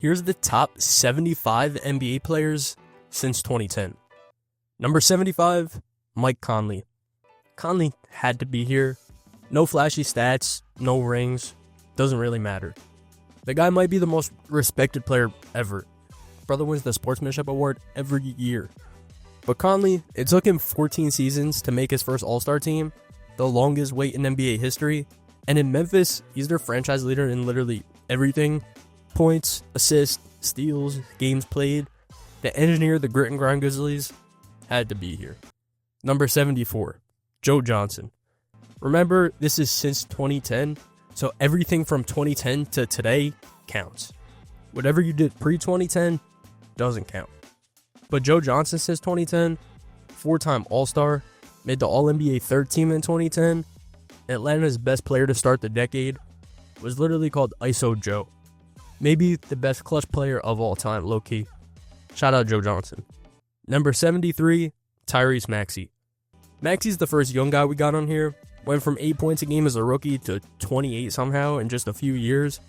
Here's the top 75 NBA players since 2010. Number 75, Mike Conley. Conley had to be here. No flashy stats, no rings, doesn't really matter. The guy might be the most respected player ever. Brother wins the Sportsmanship Award every year. But Conley, it took him 14 seasons to make his first All-Star team, the longest wait in NBA history. And in Memphis, he's their franchise leader in literally everything. Points, assists, steals, games played. The engineer, the grit and grind Grizzlies, had to be here. Number 74, Joe Johnson. Remember, this is since 2010, so everything from 2010 to today counts. Whatever you did pre-2010 doesn't count. But Joe Johnson since 2010, 4-time All-Star, made the All-NBA third team in 2010, Atlanta's best player to start the decade, was literally called ISO Joe. Maybe the best clutch player of all time, low-key. Shout out Joe Johnson. Number 73, Tyrese Maxey. Maxey's the first young guy we got on here. Went from 8 points a game as a rookie to 28 somehow in just a few years.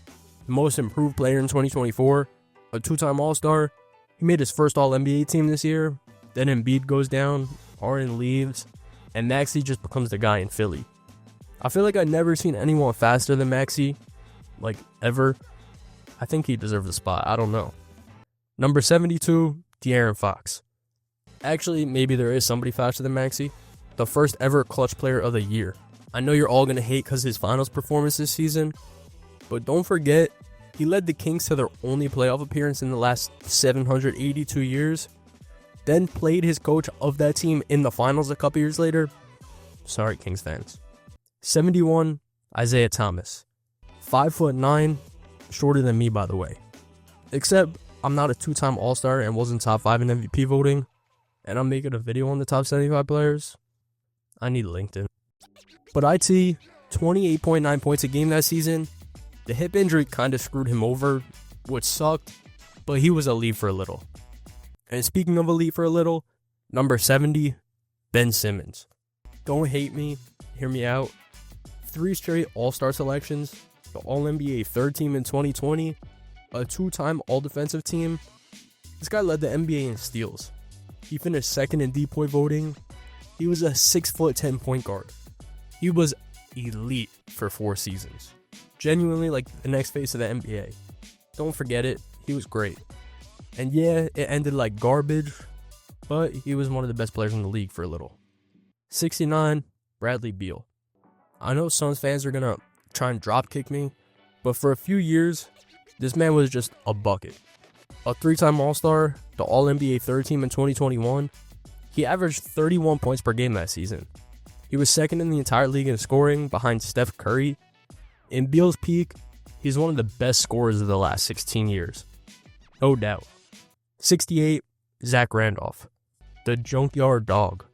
The most improved player in 2024. A 2-time All-Star. He made his first All-NBA team this year. Then Embiid goes down, Harden leaves, and Maxey just becomes the guy in Philly. I feel like I've never seen anyone faster than Maxey, like ever. I think he deserves a spot. I don't know. Number 72, De'Aaron Fox. Actually, maybe there is somebody faster than Maxey. The first ever clutch player of the year. I know you're all going to hate because his finals performance this season, but don't forget, he led the Kings to their only playoff appearance in the last 782 years, then played his coach of that team in the finals a couple years later. Sorry, Kings fans. 71, Isaiah Thomas. 5'9", shorter than me, by the way. Except, I'm not a 2-time All-Star and wasn't top 5 in MVP voting, and I'm making a video on the top 75 players. I need LinkedIn. But IT, 28.9 points a game that season. The hip injury kind of screwed him over, which sucked, but he was elite for a little. And speaking of elite for a little, number 70, Ben Simmons. Don't hate me, hear me out. 3 straight All-Star selections, the All-NBA third team in 2020, a 2-time All-Defensive team. This guy led the NBA in steals. He finished second in DPOY voting. He was a 6'10" point guard. He was elite for 4 seasons. Genuinely like the next face of the NBA. Don't forget it, he was great. And yeah, it ended like garbage, but he was one of the best players in the league for a little. 69, Bradley Beal. I know Suns fans are gonna try and drop kick me, but for a few years, this man was just a bucket. A 3-time All-Star, the All-NBA third team in 2021, he averaged 31 points per game that season. He was second in the entire league in scoring behind Steph Curry. In Beal's peak, he's one of the best scorers of the last 16 years. No doubt. 68, Zach Randolph. The junkyard dog.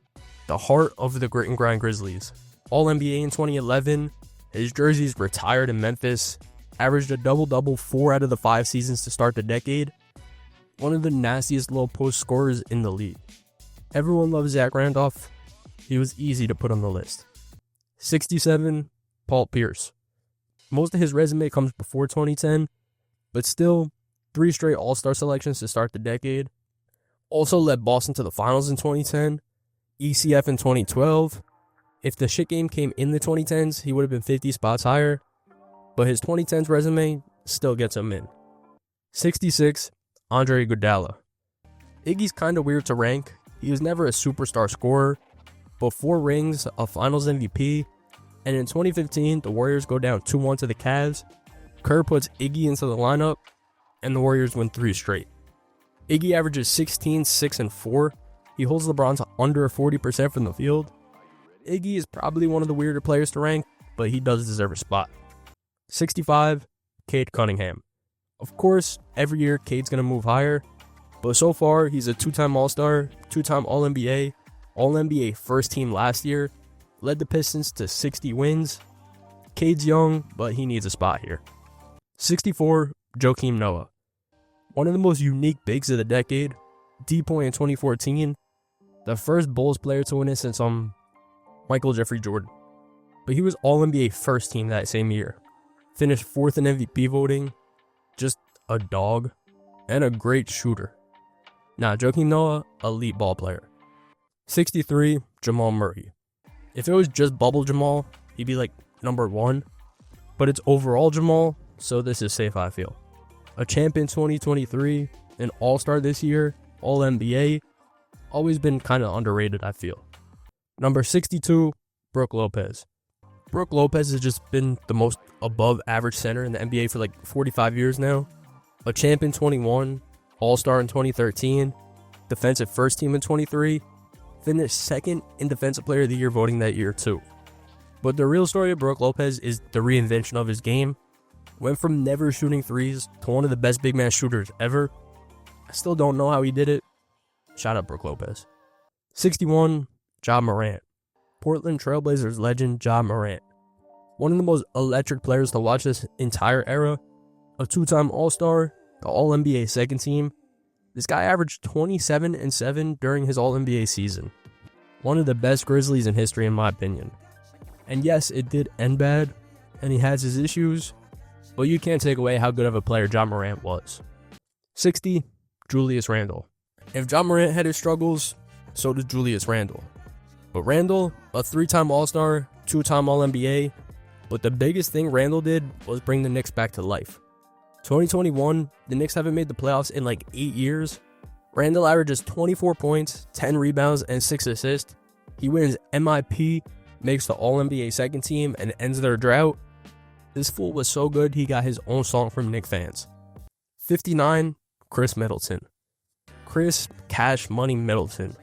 The heart of the grit and grind Grizzlies. All-NBA in 2011. His jersey's retired in Memphis. Averaged a double-double 4 out of the 5 seasons to start the decade. One of the nastiest low post scorers in the league. Everyone loves Zach Randolph. He was easy to put on the list. 67, Paul Pierce. Most of his resume comes before 2010, but still, 3 straight All-Star selections to start the decade. Also led Boston to the finals in 2010, ECF in 2012. If the shit game came in the 2010s, he would have been 50 spots higher, but his 2010s resume still gets him in. 66, Andre Iguodala. Iggy's kind of weird to rank. He was never a superstar scorer, but 4 rings, a finals MVP, and in 2015, the Warriors go down 2-1 to the Cavs. Kerr puts Iggy into the lineup, and the Warriors win 3 straight. Iggy averages 16, 6, and 4. He holds LeBron to under 40% from the field. Iggy is probably one of the weirder players to rank, but he does deserve a spot. 65, Cade Cunningham. Of course, every year Cade's going to move higher, but so far he's a 2-time All-Star, 2-time All-NBA, All-NBA first team last year, led the Pistons to 60 wins. Cade's young, but he needs a spot here. 64, Joakim Noah. One of the most unique bigs of the decade, DPOY in 2014, the first Bulls player to win it since Michael Jeffrey Jordan. But he was All-NBA first team that same year. Finished 4th in MVP voting. Just a dog. and a great shooter. Nah, joking Noah, elite ball player. 63, Jamal Murray. If it was just bubble Jamal, he'd be like number 1. But it's overall Jamal, so this is safe, I feel. A champ in 2023, an all-star this year, all-NBA. Always been kind of underrated, I feel. Number 62, Brook Lopez. Brook Lopez has just been the most above average center in the NBA for like 45 years now. A champ in 21, all-star in 2013, defensive first team in 23, finished second in defensive player of the year voting that year too. But the real story of Brook Lopez is the reinvention of his game. Went from never shooting threes to one of the best big man shooters ever. I still don't know how he did it. Shout out Brook Lopez. 61, Ja Morant. Portland Trailblazers legend Ja Morant. One of the most electric players to watch this entire era. A 2-time All-Star, the All-NBA second team. This guy averaged 27 and 7 during his All-NBA season. One of the best Grizzlies in history in my opinion. And yes, it did end bad, and he has his issues, but you can't take away how good of a player Ja Morant was. 60, Julius Randle. If Ja Morant had his struggles, so did Julius Randle. But Randle, a 3-time All-Star, 2-time All-NBA, but the biggest thing Randle did was bring the Knicks back to life. 2021, the Knicks haven't made the playoffs in like 8 years. Randle averages 24 points, 10 rebounds, and 6 assists. He wins MIP, makes the All-NBA second team, and ends their drought. This fool was so good, he got his own song from Knicks fans. 59, Chris Middleton. Chris Cash Money Middleton.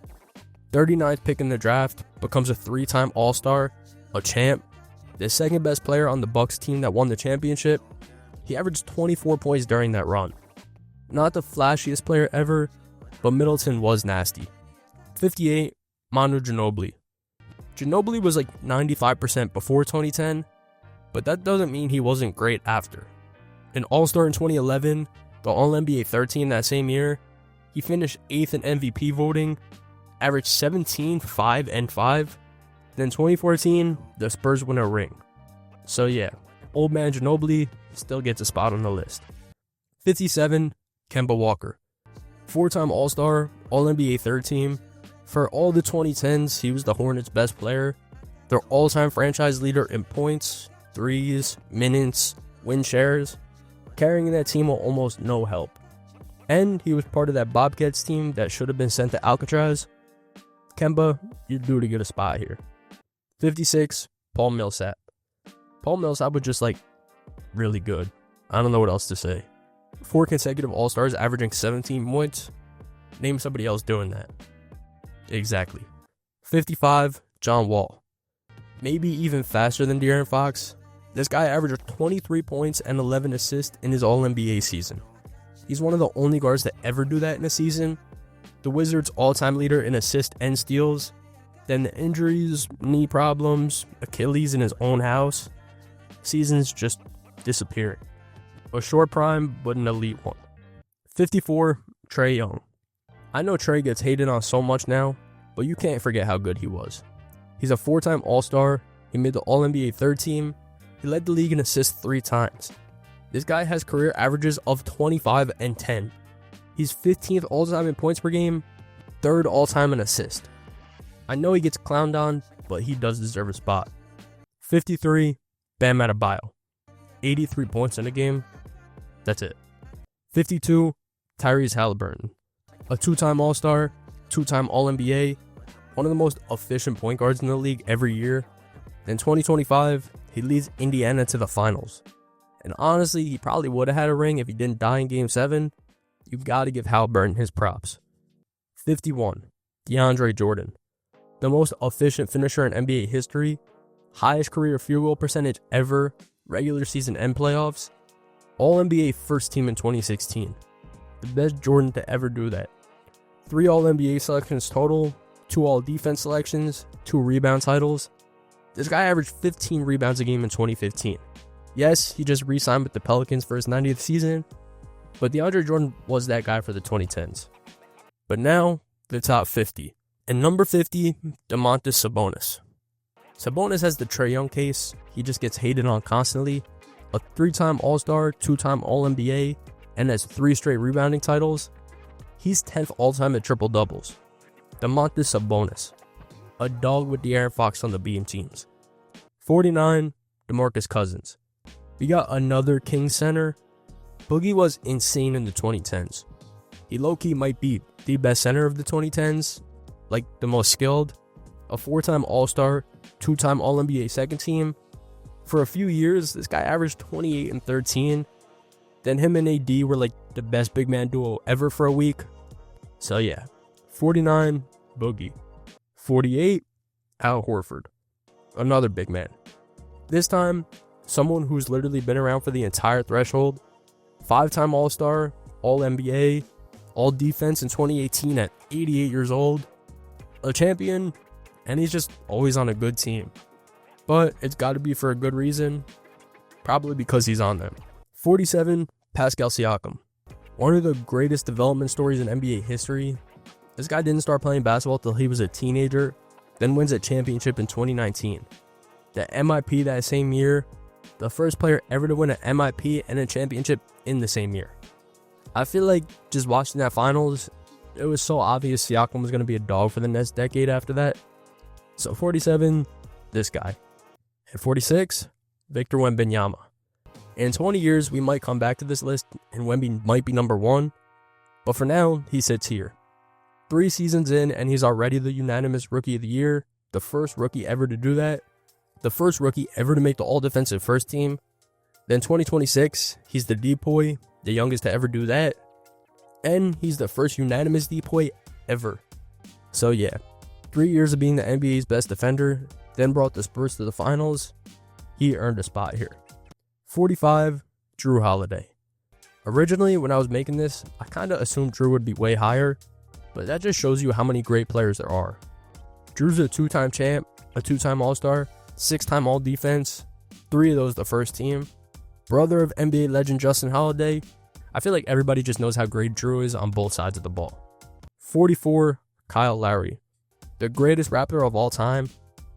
39th pick in the draft, becomes a 3-time All-Star, a champ, the second best player on the Bucks team that won the championship. He averaged 24 points during that run. Not the flashiest player ever, but Middleton was nasty. 58, Manu Ginobili. Ginobili was like 95% before 2010, but that doesn't mean he wasn't great after. An All-Star in 2011, the All-NBA third team that same year, he finished 8th in MVP voting, averaged 17, 5, and 5. Then 2014, the Spurs win a ring. So yeah, old man Ginobili still gets a spot on the list. 57, Kemba Walker. 4-time All-Star, All-NBA third team. For all the 2010s, he was the Hornets' best player. Their all-time franchise leader in points, threes, minutes, win shares. Carrying that team with almost no help. And he was part of that Bobcats team that should have been sent to Alcatraz. Kemba, you're due to get a spot here. 56, Paul Millsap. Paul Millsap was just like really good. I don't know what else to say. 4 consecutive All-Stars averaging 17 points. Name somebody else doing that. Exactly. 55, John Wall. Maybe even faster than De'Aaron Fox. This guy averaged 23 points and 11 assists in his All-NBA season. He's one of the only guards to ever do that in a season. The Wizards' all-time leader in assists and steals. Then the injuries, knee problems, Achilles in his own house. Seasons just disappearing. A short prime, but an elite one. 54, Trae Young. I know Trae gets hated on so much now, but you can't forget how good he was. He's a 4-time All-Star. He made the All-NBA third team. He led the league in assists 3 times. This guy has career averages of 25 and 10. He's 15th all-time in points per game, 3rd all-time in assists. I know he gets clowned on, but he does deserve a spot. 53, Bam Adebayo. 83 points in a game. That's it. 52, Tyrese Halliburton. A 2-time All-Star, 2-time All-NBA, one of the most efficient point guards in the league every year. In 2025, he leads Indiana to the finals. And honestly, he probably would have had a ring if he didn't die in Game 7. You've got to give Halliburton his props. 51, DeAndre Jordan. The most efficient finisher in NBA history. Highest career field goal percentage ever. Regular season and playoffs. All-NBA first team in 2016. The best Jordan to ever do that. 3 All-NBA selections total. 2 All-Defense selections. 2 rebound titles. This guy averaged 15 rebounds a game in 2015. Yes, he just re-signed with the Pelicans for his 90th season, but DeAndre Jordan was that guy for the 2010s. But now, the top 50. And number 50, Domantas Sabonis. Sabonis has the Trae Young case. He just gets hated on constantly. A 3-time All-Star, 2-time All-NBA, and has 3 straight rebounding titles. He's 10th all-time at triple-doubles. Domantas Sabonis, a dog with De'Aaron Fox on the beam teams. 49, DeMarcus Cousins. We got another King center. Boogie was insane in the 2010s. He low-key might be the best center of the 2010s, like the most skilled. A 4-time All-Star, 2-time All-NBA second team. For a few years, this guy averaged 28 and 13. Then him and AD were like the best big man duo ever for a week. So yeah, 49, Boogie. 48, Al Horford. Another big man. This time, someone who's literally been around for the entire threshold. 5-time All-Star, All-NBA, All-Defense in 2018 at 88 years old. A champion, and he's just always on a good team. But it's got to be for a good reason. Probably because he's on them. 47, Pascal Siakam. One of the greatest development stories in NBA history. This guy didn't start playing basketball until he was a teenager, then wins a championship in 2019. The MIP that same year, the first player ever to win an MIP and a championship in the same year. I feel like just watching that finals, it was so obvious Siakam was going to be a dog for the next decade after that. So 47, this guy. At 46, Victor Wembanyama. In 20 years, we might come back to this list and Wemby might be number 1. But for now, he sits here. 3 seasons in and he's already the unanimous Rookie of the Year. The first rookie ever to do that. The first rookie ever to make the All-Defensive First Team. Then 2026, he's the Depoy, the youngest to ever do that. And he's the first unanimous Depoy ever. So yeah, 3 years of being the NBA's best defender, then brought the Spurs to the finals. He earned a spot here. 45, Drew Holiday. Originally, when I was making this, I kind of assumed Drew would be way higher, but that just shows you how many great players there are. Drew's a 2-time champ, a 2-time All-Star, 6-time All-Defense, 3 of those the first team. Brother of NBA legend Justin Holiday. I feel like everybody just knows how great Drew is on both sides of the ball. 44, Kyle Lowry. The greatest Raptor of all time.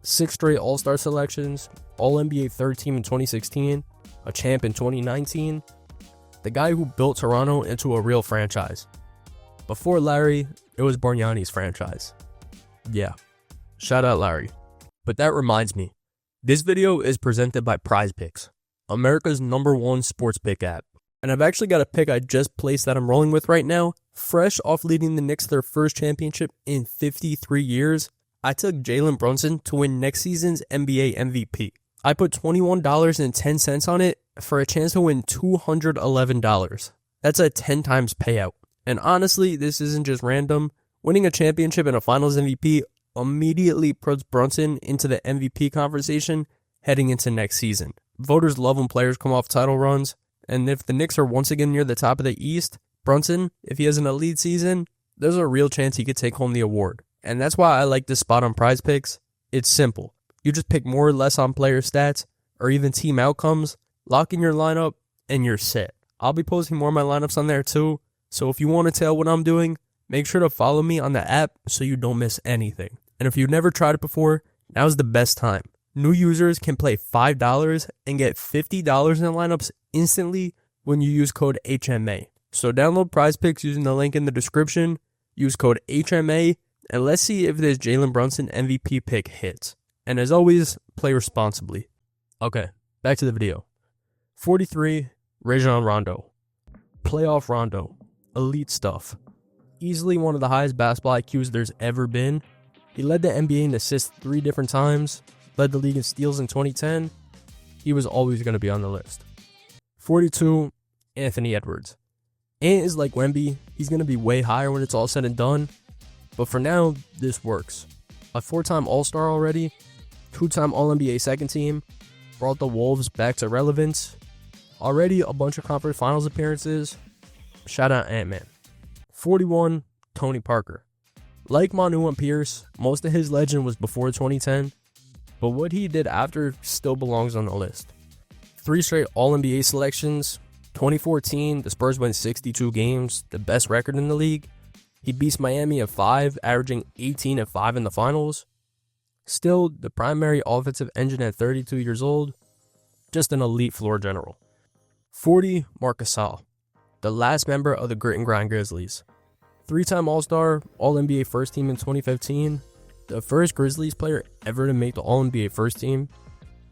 6 straight All-Star selections, All-NBA third team in 2016, a champ in 2019. The guy who built Toronto into a real franchise. Before Larry, it was Bargnani's franchise. Yeah, shout out Larry. But that reminds me, this video is presented by PrizePicks, America's #1 sports pick app. And I've actually got a pick I just placed that I'm rolling with right now. Fresh off leading the Knicks to their first championship in 53 years, I took Jalen Brunson to win next season's NBA MVP. I put $21.10 on it for a chance to win $211. That's a 10 times payout. And honestly, this isn't just random. Winning a championship and a finals MVP immediately puts Brunson into the MVP conversation heading into next season. Voters love when players come off title runs. And if the Knicks are once again near the top of the East, Brunson, if he has an elite season, there's a real chance he could take home the award. And that's why I like this spot on PrizePicks. It's simple. You just pick more or less on player stats or even team outcomes, lock in your lineup, and you're set. I'll be posting more of my lineups on there too. So if you want to tell what I'm doing, make sure to follow me on the app so you don't miss anything. And if you've never tried it before, now's the best time. New users can play $5 and get $50 in lineups instantly when you use code HMA. So download PrizePicks using the link in the description, use code HMA, and let's see if this Jalen Brunson MVP pick hits. And as always, play responsibly. Okay, back to the video. 43, Rajon Rondo. Playoff Rondo. Elite stuff. Easily one of the highest basketball IQs there's ever been. He led the NBA in assists 3 different times. Led the league in steals in 2010. He was always going to be on the list. 42, Anthony Edwards. Ant is like Wemby. He's going to be way higher when it's all said and done. But for now, this works. A 4-time All-Star already. 2-time All-NBA second team. Brought the Wolves back to relevance. Already a bunch of conference finals appearances. Shout out Ant-Man. 41, Tony Parker. Like Manu and Pierce, most of his legend was before 2010. But what he did after still belongs on the list. 3 straight All-NBA selections. 2014, the Spurs won 62 games, the best record in the league. He beats Miami at 5, averaging 18 and 5 in the finals. Still, the primary offensive engine at 32 years old. Just an elite floor general. 40, Marc Gasol. the last member of the Grit and Grind Grizzlies. 3-time All-Star, All-NBA First Team in 2015, the first Grizzlies player ever to make the All-NBA First Team,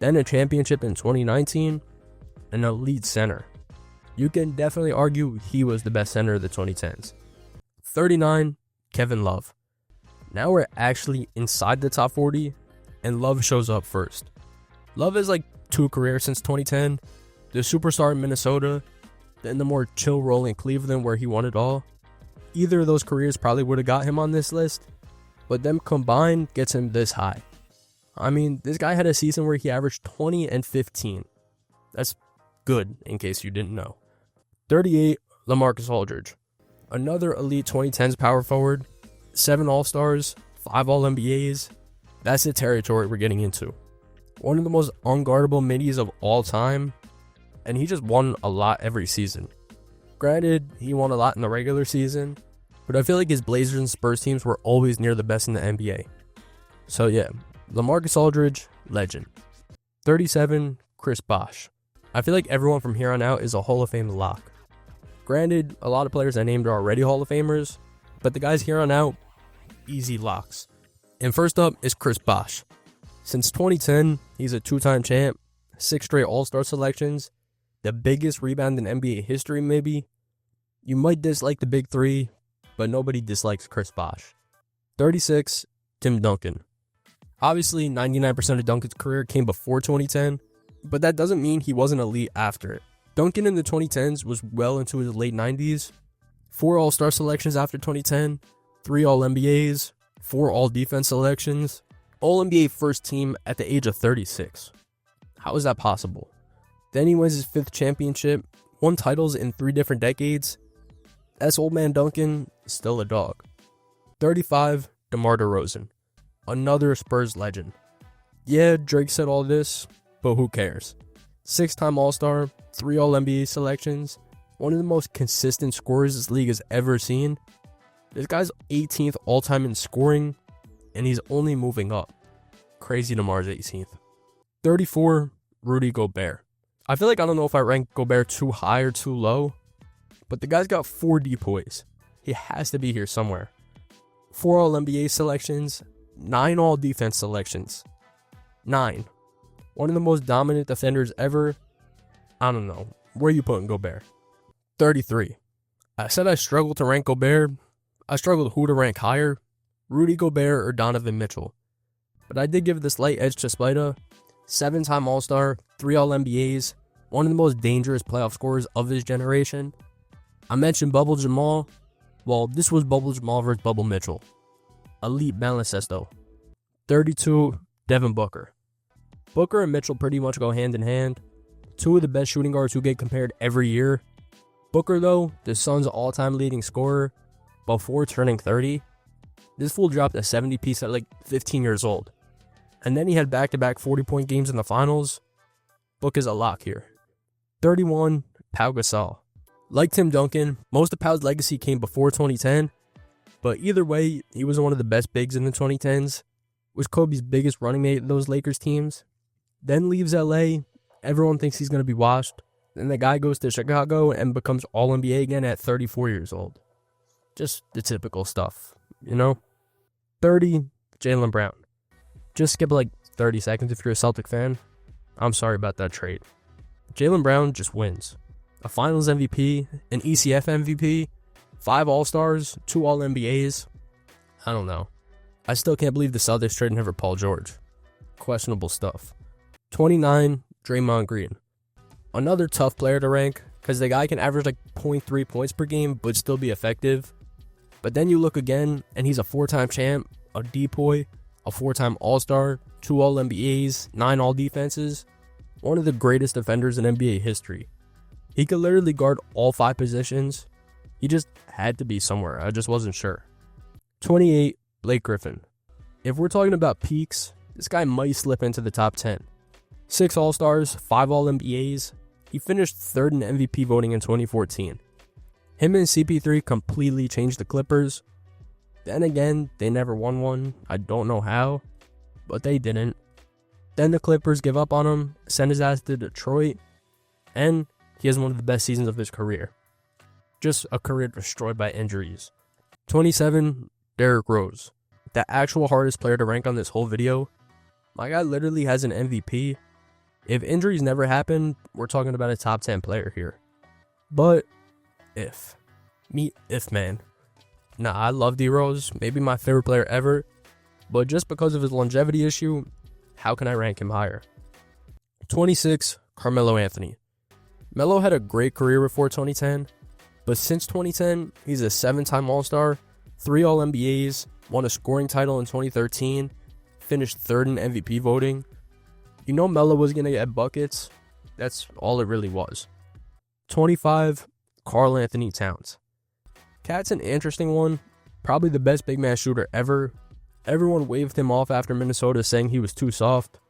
then a championship in 2019, an elite center. You can definitely argue he was the best center of the 2010s. 39, Kevin Love. Now we're actually inside the top 40, and Love shows up first. Love has like 2 careers since 2010, the superstar in Minnesota, then the more chill role in Cleveland where he won it all. Either of those careers probably would have got him on this list, but them combined gets him this high. I mean, this guy had a season where he averaged 20 and 15. That's good, in case you didn't know. 38, LaMarcus Aldridge. Another elite 2010s power forward, 7 All-Stars, 5 All-NBAs. That's the territory we're getting into. One of the most unguardable middies of all time, and he just won a lot every season. Granted, he won a lot in the regular season, but I feel like his Blazers and Spurs teams were always near the best in the NBA. So yeah, LaMarcus Aldridge, legend. 37, Chris Bosh. I feel like everyone from here on out is a Hall of Fame lock. Granted, a lot of players I named are already Hall of Famers, but the guys here on out, easy locks. And first up is Chris Bosh. Since 2010, he's a 2-time champ, 6 straight All-Star selections, the biggest rebound in NBA history maybe. You might dislike the big 3, but nobody dislikes Chris Bosh. 36, Tim Duncan. Obviously, 99% of Duncan's career came before 2010, but that doesn't mean he wasn't elite after it. Duncan in the 2010s was well into his late 90s. 4 All-Star selections after 2010, 3 All-NBAs, 4 All-Defense selections, All-NBA First Team at the age of 36. How is that possible? Then he wins his 5th championship, won titles in 3 different decades. That's old man Duncan, still a dog. 35, DeMar DeRozan. Another Spurs legend. Yeah, Drake said all this, but who cares? 6-time All-Star, 3 All-NBA selections, one of the most consistent scorers this league has ever seen. This guy's 18th all-time in scoring, and he's only moving up. Crazy DeMar's 18th. 34, Rudy Gobert. I feel like I don't know if I rank Gobert too high or too low, but the guy's got 4 depoys. He has to be here somewhere. 4 All-NBA selections, 9 All-Defense selections. 9. One of the most dominant defenders ever. I don't know. Where are you putting Gobert? 33. I said I struggled to rank Gobert. I struggled who to rank higher, Rudy Gobert or Donovan Mitchell. But I did give the slight edge to Spida. 7-time All-Star, 3 All-NBAs, one of the most dangerous playoff scorers of his generation. I mentioned Bubble Jamal. Well, this was Bubble Jamal versus Bubble Mitchell. Elite baloncesto. 32, Devin Booker. Booker and Mitchell pretty much go hand in hand. 2 of the best shooting guards who get compared every year. Booker, though, the Suns' all-time leading scorer before turning 30. This fool dropped a 70 piece at like 15 years old. And then he had back-to-back 40-point games in the finals. Book is a lock here. 31, Pau Gasol. Like Tim Duncan, most of Pau's legacy came before 2010. But either way, he was one of the best bigs in the 2010s. Was Kobe's biggest running mate in those Lakers teams. Then leaves LA. Everyone thinks he's going to be washed. Then the guy goes to Chicago and becomes All-NBA again at 34 years old. Just the typical stuff, you know? 30, Jaylen Brown. Just skip like 30 seconds if you're a Celtic fan. I'm sorry about that trade. Jaylen Brown just wins. A Finals MVP, an ECF MVP, 5 All-Stars, 2 All-NBAs. I don't know. I still can't believe the Celtics traded him for Paul George. Questionable stuff. 29, Draymond Green. Another tough player to rank, because the guy can average like 0.3 points per game, but still be effective. But then you look again, and he's a 4-time champ, a depoy, a 4-time All-Star, 2 All-NBAs, 9 All-Defenses. One of the greatest defenders in NBA history. He could literally guard all 5 positions. He just had to be somewhere. I just wasn't sure. 28, Blake Griffin. If we're talking about peaks, this guy might slip into the top 10. 6 All-Stars, 5 All-NBAs. He finished 3rd in MVP voting in 2014. Him and CP3 completely changed the Clippers. Then again, they never won one. I don't know how, but they didn't. Then the Clippers give up on him, send his ass to Detroit, and he has one of the best seasons of his career. Just a career destroyed by injuries. 27, Derrick Rose. The actual hardest player to rank on this whole video. My guy literally has an MVP. If injuries never happen, we're talking about a top 10 player here. But if. Meet if man. Nah, I love D-Rose, maybe my favorite player ever. But just because of his longevity issue, how can I rank him higher? 26, Carmelo Anthony. Melo had a great career before 2010, but since 2010, he's a 7-time All-Star, 3 All-NBAs, won a scoring title in 2013, finished 3rd in MVP voting. You know Melo was going to get buckets. That's all it really was. 25, Karl Anthony Towns. Cat's an interesting one, probably the best big man shooter ever. Everyone waved him off after Minnesota saying he was too soft.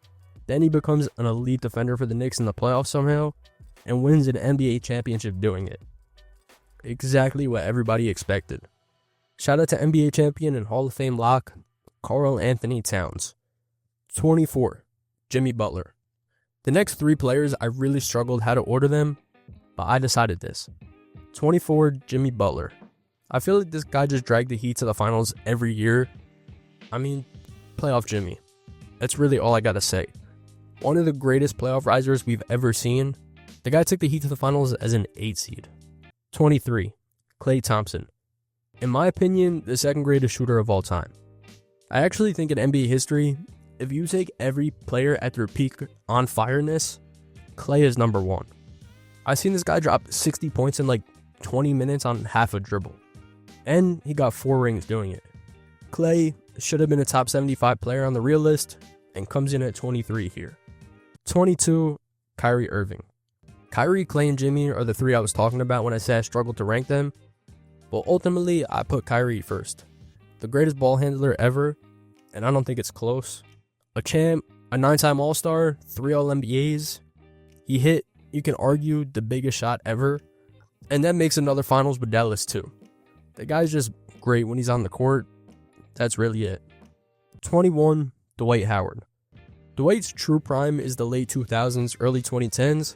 Then he becomes an elite defender for the Knicks in the playoffs somehow, and wins an NBA championship doing it. Exactly what everybody expected. Shout out to NBA champion and Hall of Fame lock, Karl Anthony Towns. 24, Jimmy Butler. The next 3 players, I really struggled how to order them, but I decided this. 24, Jimmy Butler. I feel like this guy just dragged the Heat to the finals every year. I mean, playoff Jimmy. That's really all I gotta say. One of the greatest playoff risers we've ever seen. The guy took the Heat to the finals as an 8 seed. 23, Klay Thompson. In my opinion, the second greatest shooter of all time. I actually think in NBA history, if you take every player at their peak on fireness, Klay is number 1. I've seen this guy drop 60 points in like 20 minutes on half a dribble. And he got 4 rings doing it. Klay should have been a top 75 player on the real list and comes in at 23 here. 22, Kyrie Irving. Kyrie, Klay, and Jimmy are the 3 I was talking about when I said I struggled to rank them. But ultimately, I put Kyrie first. The greatest ball handler ever, and I don't think it's close. A champ, a 9-time All-Star, 3 All-NBAs. He hit, you can argue, the biggest shot ever. And that makes another finals with Dallas too. The guy's just great when he's on the court. That's really it. 21, Dwight Howard. Dwight's true prime is the late 2000s, early 2010s.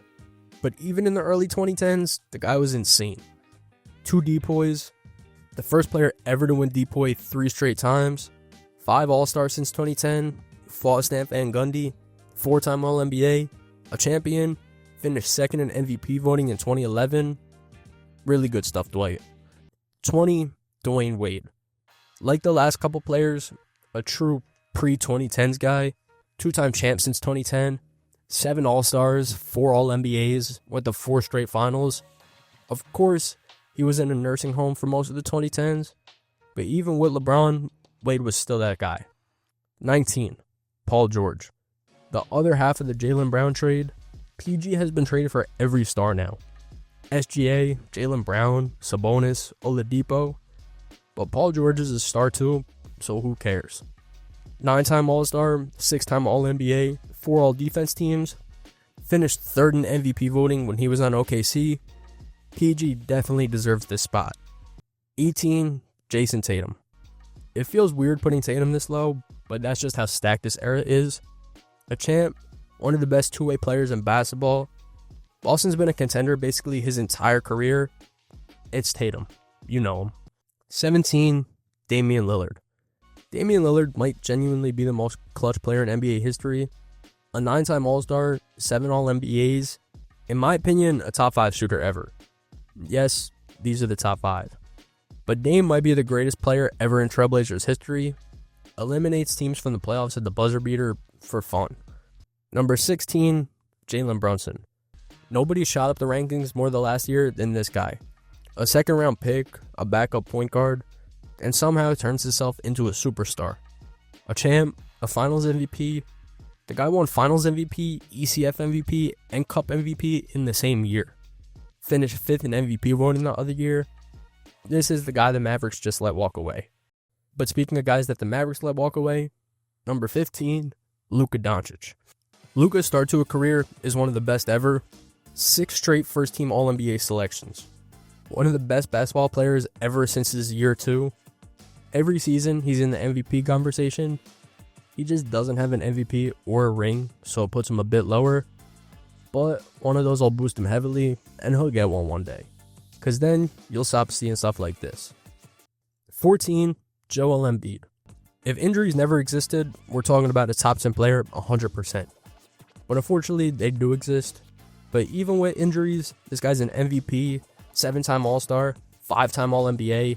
But even in the early 2010s, the guy was insane. 2 depoys. The first player ever to win depoy 3 straight times. 5 All-Stars since 2010. Fought Stan Van Gundy. 4-time All-NBA. A champion. Finished 2nd in MVP voting in 2011. Really good stuff, Dwight. 20, Dwayne Wade. Like the last couple players, a true pre-2010s guy. 2-time champ since 2010. 7 All-Stars, 4 All-NBAs, went to 4 straight finals. Of course, he was in a nursing home for most of the 2010s, but even with LeBron, Wade was still that guy. 19, Paul George. The other half of the Jaylen Brown trade, PG has been traded for every star now. SGA, Jaylen Brown, Sabonis, Oladipo, but Paul George is a star too, so who cares? 9-time All-Star, 6-time All-NBA, 4 All-Defense teams, finished 3rd in MVP voting when he was on OKC. PG definitely deserves this spot. 18, Jason Tatum. It feels weird putting Tatum this low, but that's just how stacked this era is. A champ, one of the best 2-way players in basketball. Boston's been a contender basically his entire career. It's Tatum. You know him. 17, Damian Lillard. Damian Lillard might genuinely be the most clutch player in NBA history. A 9-time All-Star, 7 All-NBAs. In my opinion, a top 5 shooter ever. Yes, these are the top 5. But Dame might be the greatest player ever in Trailblazers history. Eliminates teams from the playoffs at the buzzer beater for fun. Number 16, Jalen Brunson. Nobody shot up the rankings more the last year than this guy. A 2nd round pick, a backup point guard, and somehow turns himself into a superstar. A champ, a finals MVP. The guy won finals MVP, ECF MVP, and Cup MVP in the same year. Finished 5th in MVP voting the other year. This is the guy the Mavericks just let walk away. But speaking of guys that the Mavericks let walk away, number 15, Luka Doncic. Luka's start to a career is one of the best ever. 6 straight first-team All-NBA selections. One of the best basketball players ever since his year 2. Every season, he's in the MVP conversation. He just doesn't have an MVP or a ring, so it puts him a bit lower. But one of those will boost him heavily, and he'll get one day. because then you'll stop seeing stuff like this. 14, Joel Embiid. If injuries never existed, we're talking about a top 10 player 100%. But unfortunately, they do exist. But even with injuries, this guy's an MVP, 7-time All-Star, 5-time All-NBA,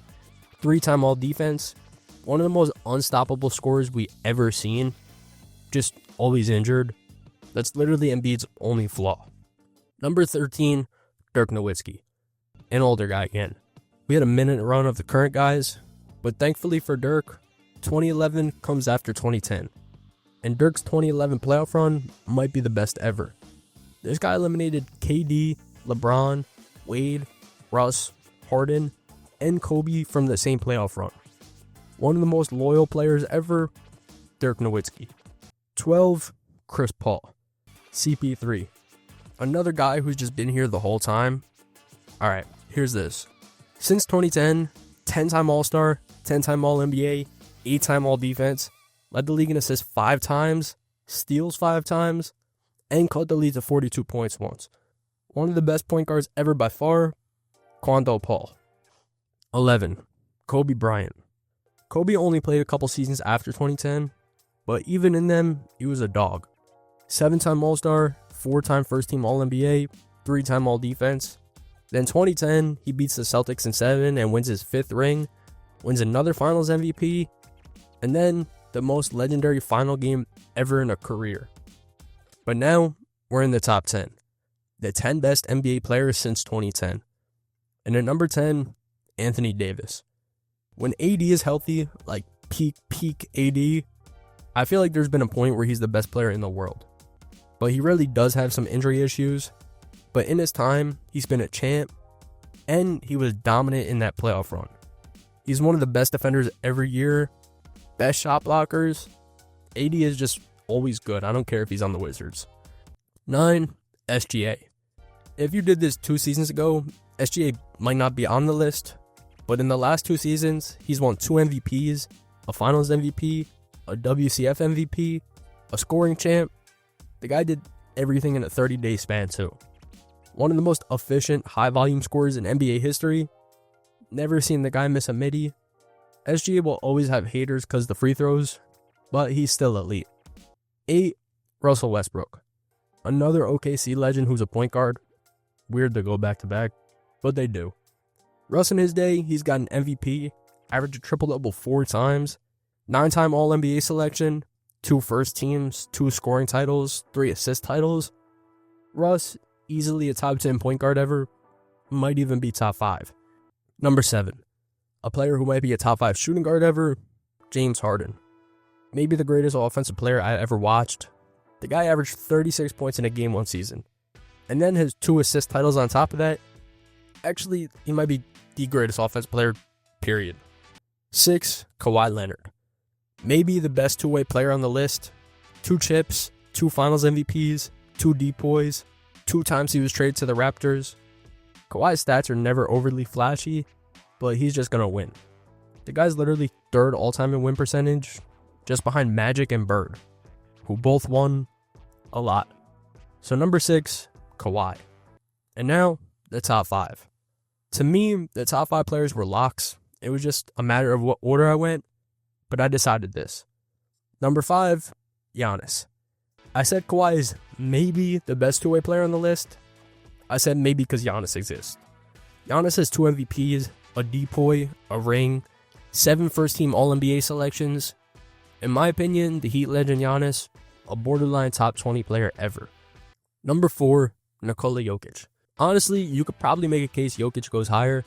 3-time All-Defense, one of the most unstoppable scorers we ever seen, just always injured. That's literally Embiid's only flaw. Number 13, Dirk Nowitzki, an older guy again. We had a minute run of the current guys, but thankfully for Dirk, 2011 comes after 2010. And Dirk's 2011 playoff run might be the best ever. This guy eliminated KD, LeBron, Wade, Russ, Harden, and Kobe from the same playoff run. One of the most loyal players ever, Dirk Nowitzki. 12, Chris Paul. CP3. Another guy who's just been here the whole time. Alright, here's this. Since 2010, 10-time All-Star, 10-time All-NBA, 8-time All-Defense, led the league in assists 5 times, steals 5 times, and cut the lead to 42 points once. One of the best point guards ever by far, Quando Paul. 11, Kobe Bryant. Kobe only played a couple seasons after 2010, but even in them, he was a dog. 7-time All-Star, 4-time first-team All-NBA, 3-time All-Defense. Then 2010, he beats the Celtics in 7 and wins his 5th ring, wins another Finals MVP, and then the most legendary final game ever in a career. But now, we're in the top 10. The 10 best NBA players since 2010. And at number 10, Anthony Davis. When AD is healthy, like peak AD, I feel like there's been a point where he's the best player in the world. But he really does have some injury issues. But in his time, he's been a champ, and he was dominant in that playoff run. He's one of the best defenders every year, best shot blockers. AD is just always good. I don't care if he's on the Wizards. 9, SGA. If you did this 2 seasons ago, SGA might not be on the list, but in the last 2 seasons, he's won 2 MVPs, a Finals MVP, a WCF MVP, a scoring champ. The guy did everything in a 30-day span too. One of the most efficient, high-volume scorers in NBA history. Never seen the guy miss a midi. SGA will always have haters because of the free throws, but he's still elite. 8, Russell Westbrook. Another OKC legend who's a point guard. Weird to go back-to-back, but they do. Russ in his day, he's got an MVP, averaged a triple-double 4 times, 9-time All-NBA selection, 2 first teams, 2 scoring titles, 3 assist titles. Russ, easily a top 10 point guard ever, might even be top 5. Number 7, a player who might be a top 5 shooting guard ever, James Harden. Maybe the greatest offensive player I ever watched. The guy averaged 36 points in a game one season. And then his 2 assist titles on top of that. Actually, he might be the greatest offensive player, period. 6, Kawhi Leonard. Maybe the best two-way player on the list. 2 chips, 2 Finals MVPs, 2 depoys, 2 times he was traded to the Raptors. Kawhi's stats are never overly flashy, but he's just gonna win. The guy's literally 3rd all-time in win percentage, just behind Magic and Bird, who both won a lot. So number 6, Kawhi. And now, the top 5. To me, the top 5 players were locks. It was just a matter of what order I went, but I decided this. Number 5, Giannis. I said Kawhi is maybe the best two-way player on the list. I said maybe because Giannis exists. Giannis has 2 MVPs, a depoy, a ring, 7 first-team All-NBA selections. In my opinion, the Heat legend Giannis, a borderline top 20 player ever. Number 4, Nikola Jokic. Honestly, you could probably make a case Jokic goes higher.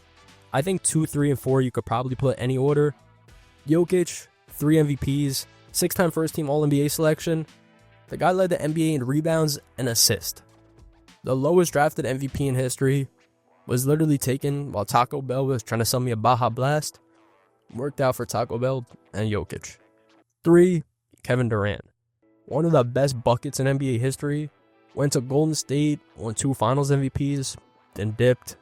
I think 2, 3, and 4 you could probably put any order. Jokic, 3 MVPs, 6-time first-team All-NBA selection. The guy led the NBA in rebounds and assists. The lowest drafted MVP in history was literally taken while Taco Bell was trying to sell me a Baja Blast. Worked out for Taco Bell and Jokic. 3, Kevin Durant. One of the best buckets in NBA history. Went to Golden State, won 2 Finals MVPs, then dipped.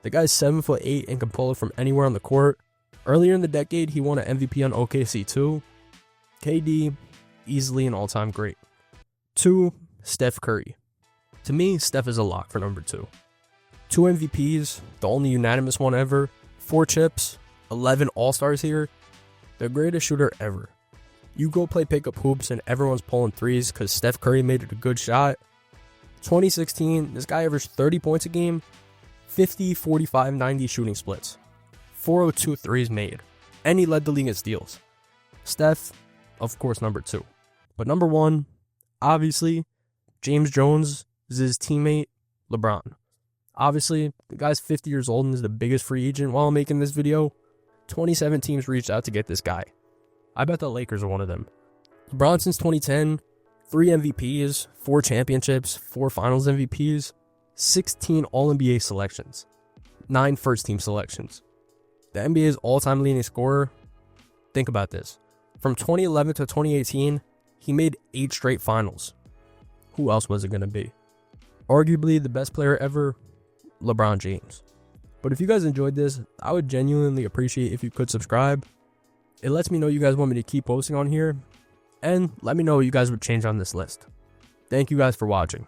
The guy's 7'8" and can pull it from anywhere on the court. Earlier in the decade, he won an MVP on OKC too. KD, easily an all-time great. 2, Steph Curry. To me, Steph is a lock for number 2. 2 MVPs, the only unanimous one ever, 4 chips, 11 All-Stars here, the greatest shooter ever. You go play pickup hoops and everyone's pulling threes because Steph Curry made it a good shot. 2016, this guy averaged 30 points a game, 50, 45, 90 shooting splits, 402 threes made, and he led the league in steals. Steph, of course, number 2. But number 1, obviously, James Jones is his teammate, LeBron. Obviously, the guy's 50 years old and is the biggest free agent while making this video. 27 teams reached out to get this guy. I bet the Lakers are one of them. LeBron since 2010, 3 MVPs, 4 championships, 4 finals MVPs, 16 All-NBA selections, 9 first-team selections. The NBA's all-time leading scorer, think about this. From 2011 to 2018, he made 8 straight finals. Who else was it going to be? Arguably the best player ever, LeBron James. But if you guys enjoyed this, I would genuinely appreciate if you could subscribe. It lets me know you guys want me to keep posting on here, and let me know what you guys would change on this list. Thank you guys for watching.